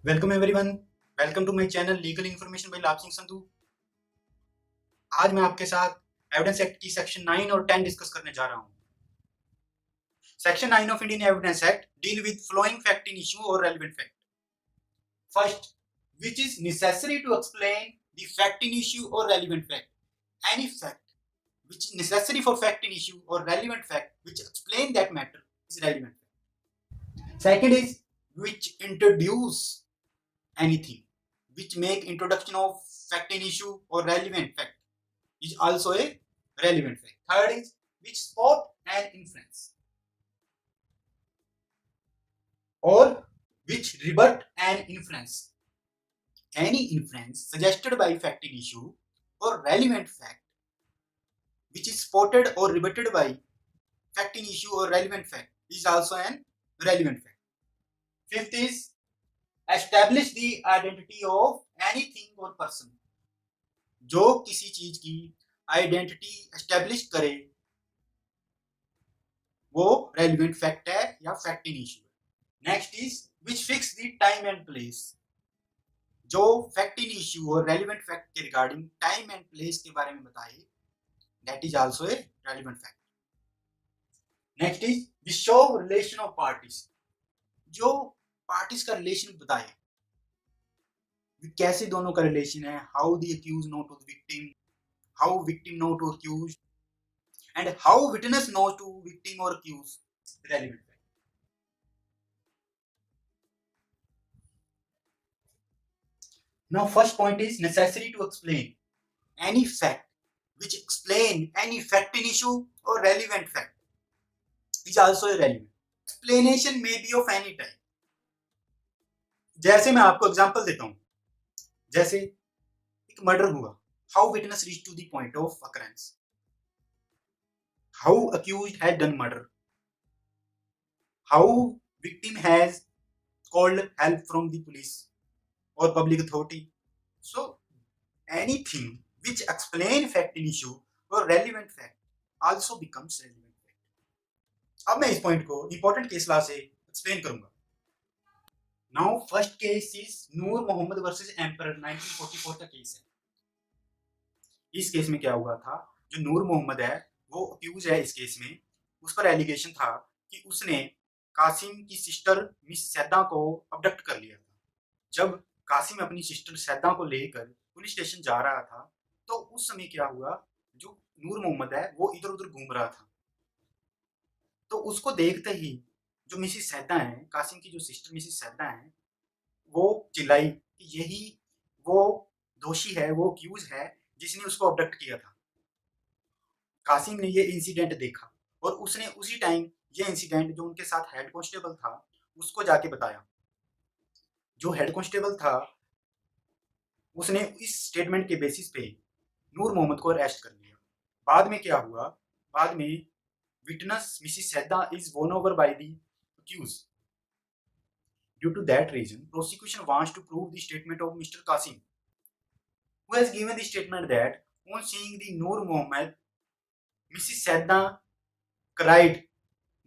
Welcome everyone. Welcome to my channel legal information by Labh Singh Sandhu. आज मैं आपके साथ एविडेंस एक्ट की सेक्शन 9 और 10 डिस्कस करने जा रहा हूं। Section 9 of Indian evidence act deal with flowing fact in issue और relevant fact. First, which is necessary to explain the fact in issue or relevant fact. Any fact which is necessary for fact in issue or relevant fact which explain that matter is relevant fact. Second is which introduce anything which make introduction of fact in issue or relevant fact is also a relevant fact. Third is which support an inference or which rebut an inference. Any inference suggested by fact in issue or relevant fact which is supported or rebutted by fact in issue or relevant fact is also an relevant fact. Fifth is establish the identity of anything or person. जो किसी चीज की identity establish करे वो relevant fact है या fact in issue है। Next is which fix the time and place. जो फैक्ट इन इशू और रेलिवेंट फैक्ट के रिगार्डिंग टाइम एंड प्लेस के बारे में बताए, that is also a relevant fact. Next is the show relation of parties. जो parties का relation बताए, कैसे दोनों का रिलेशन है, how the accused know to the victim, how victim know to accused, and how witness knows to victim or accused relevant fact. Now first point is necessary to explain any fact which explain any fact in issue or relevant fact is also a relevant. Explanation may be of any type. जैसे मैं आपको example देता हूं, जैसे एक murder हुआ, how witness reached to the point of occurrence, how accused had done murder, how victim has called help from the police or public authority. So anything which explain fact in issue or relevant fact also becomes relevant fact. अब मैं इस point को important case law से explain करूंगा। Now first case is Noor Mohammad versus emperor, 1944 का case है। इस case में क्या हुआ था, जो नूर मोहम्मद है वो अक्यूज है इस केस में। उस पर एलिगेशन था कि उसने कासिम की सिस्टर मिस सैदा को अबडक्ट कर लिया था। जब कासिम अपनी सिस्टर सैदा को लेकर पुलिस स्टेशन जा रहा था तो उस समय क्या हुआ, जो नूर मोहम्मद है वो इधर उधर घूम रहा था। तो उसको देखते ही जो मिसिस सैदा है, कासिम की जो सिस्टर मिसिस सैदा है, वो चिल्लाई कि यही वो दोषी है, वो अक्यूज है जिसने उसको अबडक्ट किया था। कासिम ने ये इंसिडेंट देखा और उसने उसी टाइम ये इंसिडेंट जो उनके साथ हेड कांस्टेबल था उसको जाके बताया। जो हेड कांस्टेबल था उसने इस स्टेटमेंट के बेसिस पे नूर मोहम्मद को अरेस्ट कर लिया। बाद में क्या हुआ, बाद में witness Mrs Saida is won over by the accused. Due to that reason prosecution wants to prove the statement of mister Qasim, who has given the statement that on seeing the Noor Mohammed, Mrs. Sadda cried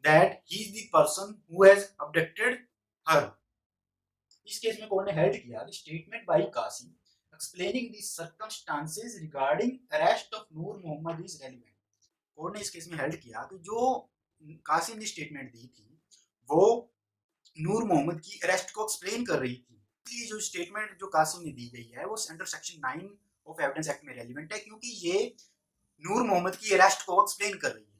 that he is the person who has abducted her. इस case में court ने held किया the statement by Qasim explaining the circumstances regarding arrest of Noor Mohammad is relevant. Court ने इस case में held किया कि जो कासिम ने स्टेटमेंट दी थी वो नूर मोहम्मद की अरेस्ट को एक्सप्लेन कर रही थी। इसलिए जो स्टेटमेंट जो कासिम ने दी गई है वो under section 9 of evidence act में रेलिवेंट है, क्योंकि ये नूर मोहम्मद की अरेस्ट को एक्सप्लेन कर रही है।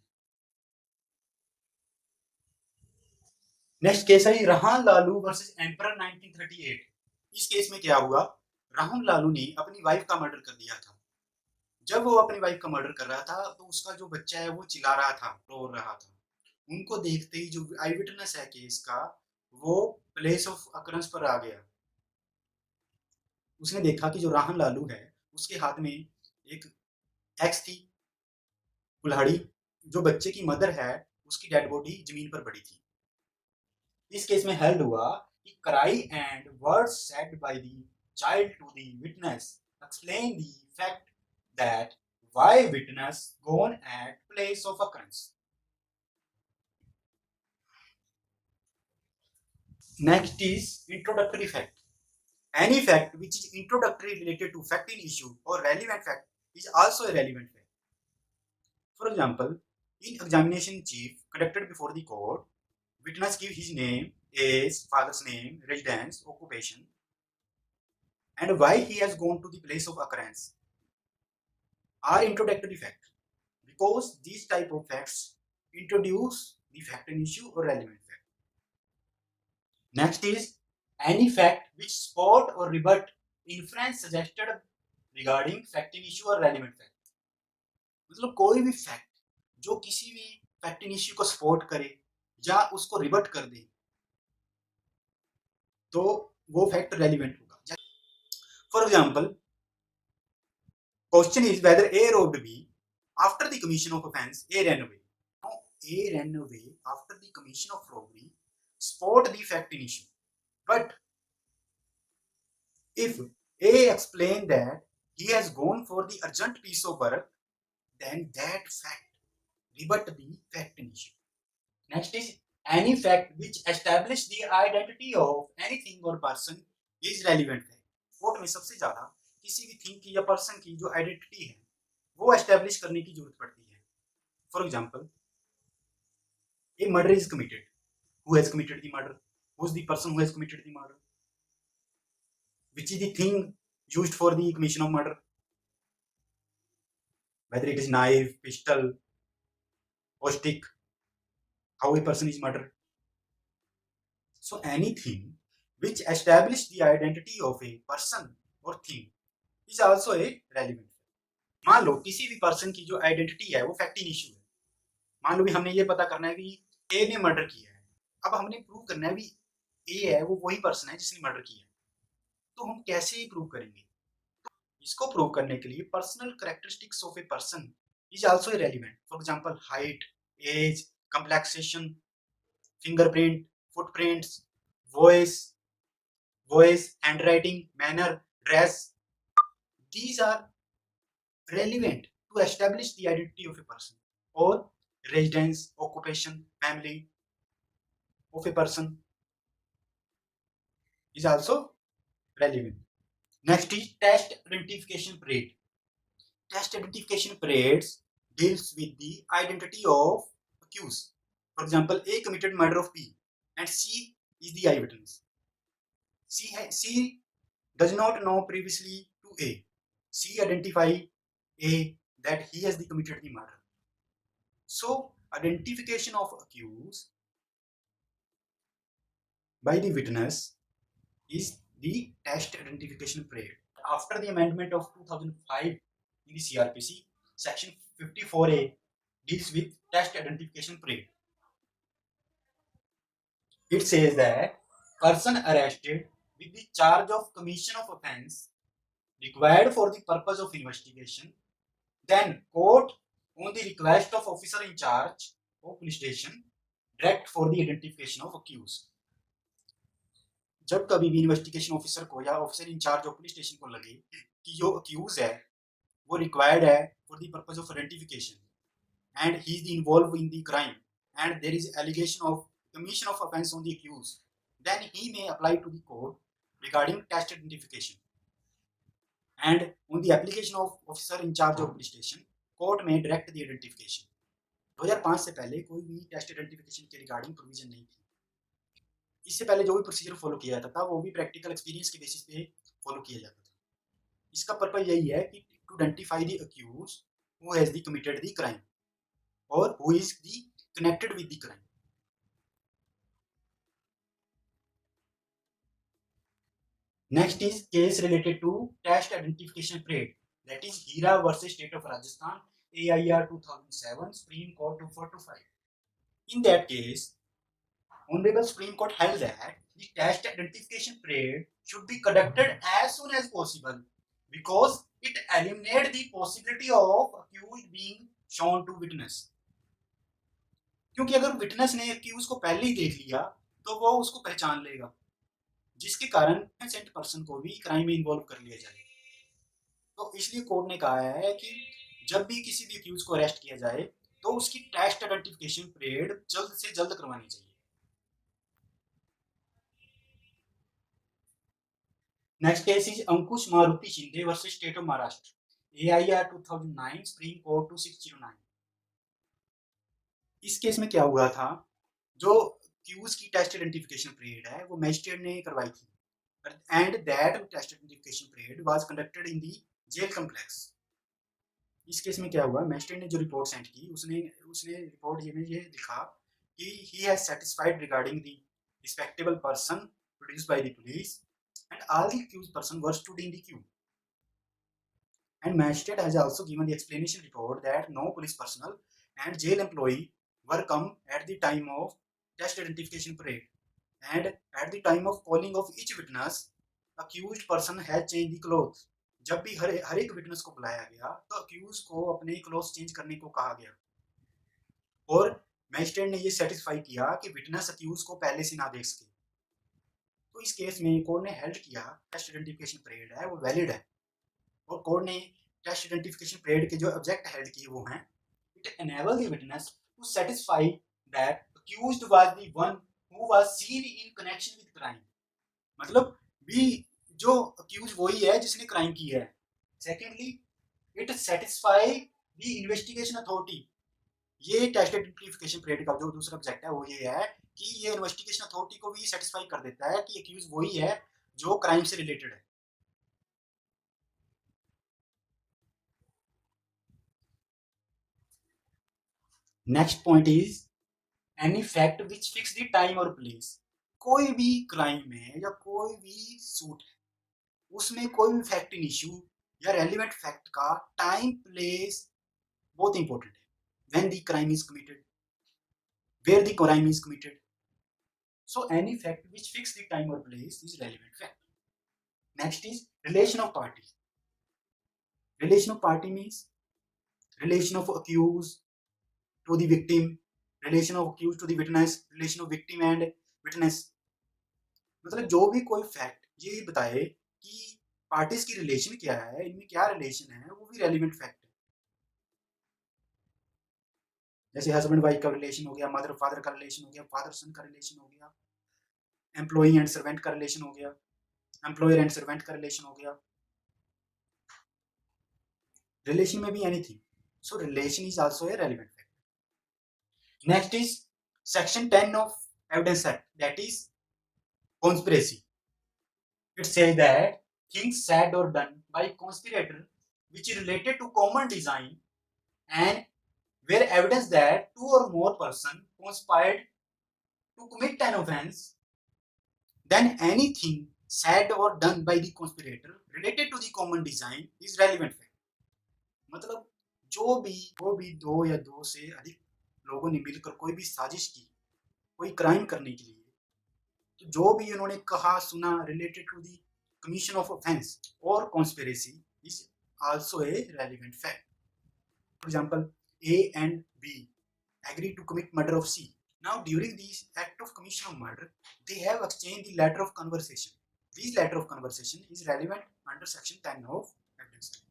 नेक्स्ट केस है रहान लालू वर्सेस एम्परर, 1938। इस केस में क्या हुआ, राहुल लालू ने अपनी वाइफ का मर्डर कर दिया था। जब वो अपनी वाइफ का मर्डर कर रहा था तो उसका जो बच्चा है वो चिल्ला रहा था, रो रहा था। उनको देखते ही जो आई विटनेस है केस का वो प्लेस ऑफ अकरेंस पर आ गया। उसने देखा कि जो राहन लालू है उसके हाथ में एक एक्स थी, कुल्हाड़ी। जो बच्चे की मदर है उसकी डेड बॉडी जमीन पर पड़ी थी। इस केस में हेल्ड हुआ कि cry and words said by the child to the witness explain the fact that why witness gone at place of occurrence. Next is introductory fact. Any fact which is introductory related to fact in issue or relevant fact is also a relevant fact. For example, in examination chief conducted before the court, witness give his name, age, father's name, residence, occupation, and why he has gone to the place of occurrence are introductory facts, because these type of facts introduce the fact in issue or relevant fact. Next is any fact which support or rebut inference suggested regarding fact in issue or relevant fact. मतलब कोई भी fact जो किसी भी fact in issue को support करे या उसको रिबट कर दे तो वो फैक्ट रेलिवेंट होगा. For example, question is whether A robbed B after the commission of offence A run away. Now, A ran away after the commission of robbery. Support the fact in issue. But if A explained that he has gone for the urgent piece of work, then that fact rebut the fact in issue. Next is any fact which establish the identity of anything or person is relevant fact. Court में सबसे ज्यादा किसी भी thing की या person की जो identity है वो एस्टेब्लिश करने की जरूरत पड़ती है. For example, a murder is committed. Who has committed the murder? Who is the person who has committed the murder? Which is the thing used for the commission of murder? Whether it is knife, pistol, or stick, how a person is murdered. So anything which establish the identity of a person or thing is also a relevant. मान लो किसी भी person की जो identity है वो fact in issue है. मान लो भी हमने ये पता करना है कि ए ने मर्डर किया है. अब हमने प्रूव करना है भी ए है वो वही पर्सन है जिसने मर्डर किया है. तो हम कैसे प्रूव करेंगे? इसको प्रूव करने के लिए personal characteristics of a person is also relevant. For example, height, age, complexion, fingerprint, footprints, voice, handwriting, manner, dress. These are relevant to establish the identity of a person, or residence, occupation, family of a person is also relevant. Next is test identification parade. Test identification parades deals with the identity of accused. For example, A committed murder of B and C is the eyewitness. C does not know previously to A. C identify A that he has committed the murder. So, identification of accused by the witness is the test identification parade. After the amendment of 2005 in the CRPC, section 54A deals with test identification parade. It says that person arrested with the charge of commission of offence required for the purpose of investigation, then court on the request of officer in charge of police station direct for the identification of accused. जब कभी भी investigation officer को या officer in charge of police station को लगे कि जो accused है वो रिक्वायर्ड है for the purpose of identification and he is involve in the crime and there is allegation of commission of offense on the accused, then he may apply to the court regarding test identification. And on the application of officer in charge of police station, court may direct the identification. 2005 से पहले कोई भी test identification के regarding provision नहीं थी. इससे पहले जो भी प्रोसीजर फॉलो किया जाता था वो भी प्रैक्टिकल एक्सपीरियंस के बेसिस पे फॉलो किया जाता था. इसका पर्पज यही है कि to identify the accused who has the committed the crime और who is the connected with the crime. Next is case related to test identification parade, that is Hira versus State of Rajasthan, AIR 2007, Supreme Court 2425. In that case, Honorable Supreme Court held that the test identification parade should be conducted as soon as possible because it eliminated the possibility of accused being shown to witness. क्योंकि अगर witness ने accused को पहले ही देख लिया तो वो उसको पहचान लेगा, जिसके कारण इनोसेंट पर्सन को भी क्राइम में इन्वॉल्व कर लिया जाए. तो इसलिए कोर्ट ने कहा है कि जब भी किसी भी अक्यूज को अरेस्ट किया जाए तो उसकी टेस्ट आइडेंटिफिकेशन परेड जल्द से जल्द करवानी चाहिए. Next case is Ankush Maruti Shinde versus state of Maharashtra, AIR 2009 supreme court 2609। इस केस में क्या हुआ था, जो क्यूज की टेस्ट आइडेंटिफिकेशन पीरियड है वो मैजिस्ट्रेट ने करवाई थी, and that test identification period was conducted in the jail complex. इस केस में क्या हुआ, मैजिस्ट्रेट ने जो रिपोर्ट सेंड की, उसने उसने रिपोर्ट में ये लिखा कि he has satisfied regarding the respectable person produced by the police and all the accused person were stood in the queue, and magistrate has also given the explanation report that no police personnel and jail employee were come at the time of test identification parade, and at the time of calling of each witness accused person has changed the clothes। जब भी हर एक witness को बुलाया गया तो accused को अपने cloth change करने को कहा गया, और मैजिस्ट्रेट ने ये सेटिस्फाई किया कि विटनेस अक्यूज को पहले से ना देख सके। तो इस केस में कोर्ट ने हेल्ड किया टेस्ट आइडेंटिफिकेशन पीरियड है वो वैलिड है, और कोर्ट ने टेस्ट आइडेंटिफिकेशन पीरियड के जो ऑब्जेक्ट हेल्ड किए वो हैं, it enable the witness to satisfy that accused was the one who was seen in connection with crime. मतलब भी जो अक्यूज वही है जिसने क्राइम किया है। Secondly, it satisfy the investigation authority. ये टेस्ट आइडेंटिफिकेशन पीरियड का जो दूसरा ऑब्जेक्ट है वो ये है कि ये इन्वेस्टिगेशन अथॉरिटी को भी सेटिस्फाई कर देता है कि अक्यूज वही है जो क्राइम से रिलेटेड है। Next point is any fact which fix the time और प्लेस। कोई भी क्राइम में या कोई भी सूट है उसमें कोई भी फैक्ट इन इश्यू या रेलिवेंट फैक्ट का टाइम प्लेस बहुत इंपॉर्टेंट है। When the crime is committed, where the crime is committed, so any fact which fix the time और place is relevant fact. Next is relation of party. Relation of party means relation of accused to the victim, relation of accused to the witness, relation of victim and witness। मतलब जो भी कोई fact ये बताए कि parties की relation क्या है, इनमें क्या रिलेशन है, वो भी रेलिवेंट फैक्ट है। जैसे हस्बैंड वाइफ का रिलेशन हो गया, मदर फादर का रिलेशन हो गया, फादर सन का रिलेशन हो गया, एम्प्लॉई एंड सर्वेंट का रिलेशन हो गया, एम्प्लॉयर एंड सर्वेंट का रिलेशन हो गया। रिलेशन में भी anything, so relation is also a relevant fact. Next is section 10 of evidence act, that is conspiracy। It says that things said or done by conspirator which is related to common design and where evidence that two or more person conspired to commit an offense, then anything said or done by the conspirator related to the common design is relevant fact। मतलब जो भी दो या दो से अधिक लोगों ने मिलकर कोई भी साजिश की कोई क्राइम करने के लिए, तो जो भी उन्होंने कहा सुना related to the commission of offense or conspiracy is also a relevant fact। For example, A and B agree to commit murder of C। Now, during this act of commission of murder, they have exchanged the letter of conversation। This letter of conversation is relevant under section 10 of evidence act।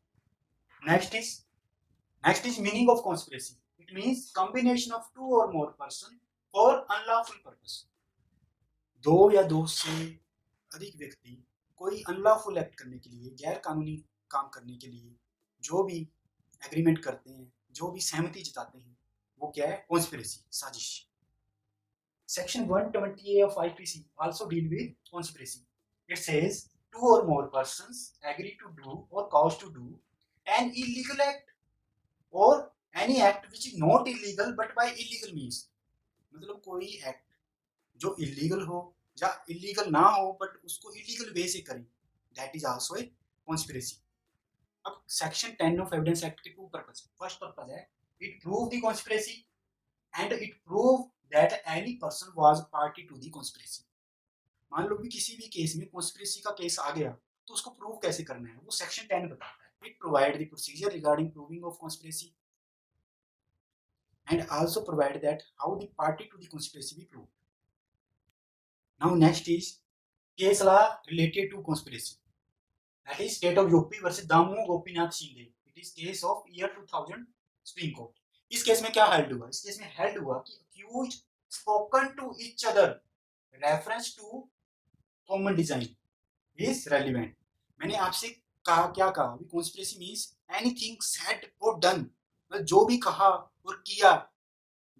Next is meaning of conspiracy। It means combination of two or more person for unlawful purpose। दो या दो से अधिक व्यक्ति कोई unlawful act करने के लिए, गैर कानूनी काम करने के लिए जो भी एग्रीमेंट करते हैं, जो भी सहमति जताते हैं, वो क्या है, कॉन्स्पिरेसी, साजिश। Section 120A of IPC also deal with conspiracy। It says two or more persons agree to do or cause to do an illegal act or any act which is not illegal but by illegal means। मतलब कोई act जो illegal हो या illegal ना हो but उसको illegal way से करें, that is also a conspiracy. अब सेक्शन 10 ऑफ एविडेंस एक्ट के टू पर्पस। फर्स्ट पर्पस है it prove the conspiracy and it prove that any person was party to the conspiracy. मान लो भी किसी भी केस में कॉन्स्पिरेसी का केस आ गया तो उसको प्रूव कैसे करना है वो सेक्शन 10 बताता है। It provide the procedure regarding proving of conspiracy and also provide that how the party to the conspiracy be proved. Now next is case law related to conspiracy, that is state of UP versus Damu Gopinath Shinde. It is case of year 2000 Supreme Court। इस case में क्या held हुआ, इस case में held हुआ कि accused spoken to each other reference to common design। is relevant. मैंने आपसे कहा क्या कहा? Conspiracy means anything said or done. जो भी कहा और किया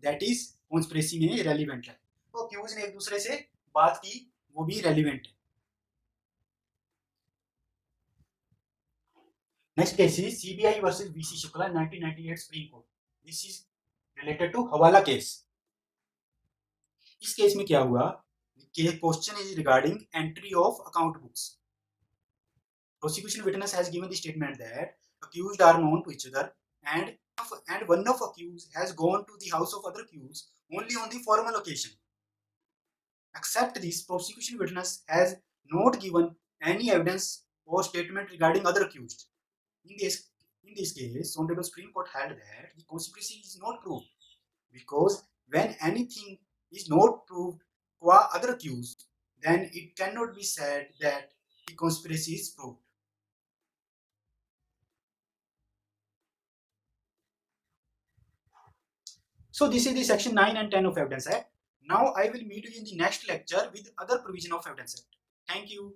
that is conspiracy में relevant है. तो accused ने एक दूसरे से बात की वो भी relevant है. Next case is CBI versus VC Shukla 1998 Supreme Court. This is related to हवाला case. इस केस में क्या हुआ? Question is regarding entry of account books. Prosecution witness has given the statement that accused are known to each other and one of accused has gone to the house of other accused only on the formal occasion. Except this, prosecution witness has not given any evidence or statement regarding other accused. In this case, Honorable Supreme Court held that the conspiracy is not proved because when anything is not proved qua other accused, then it cannot be said that the conspiracy is proved. So this is the section 9 and 10 of Evidence Act. Now I will meet you in the next lecture with other provision of Evidence Act. Thank you.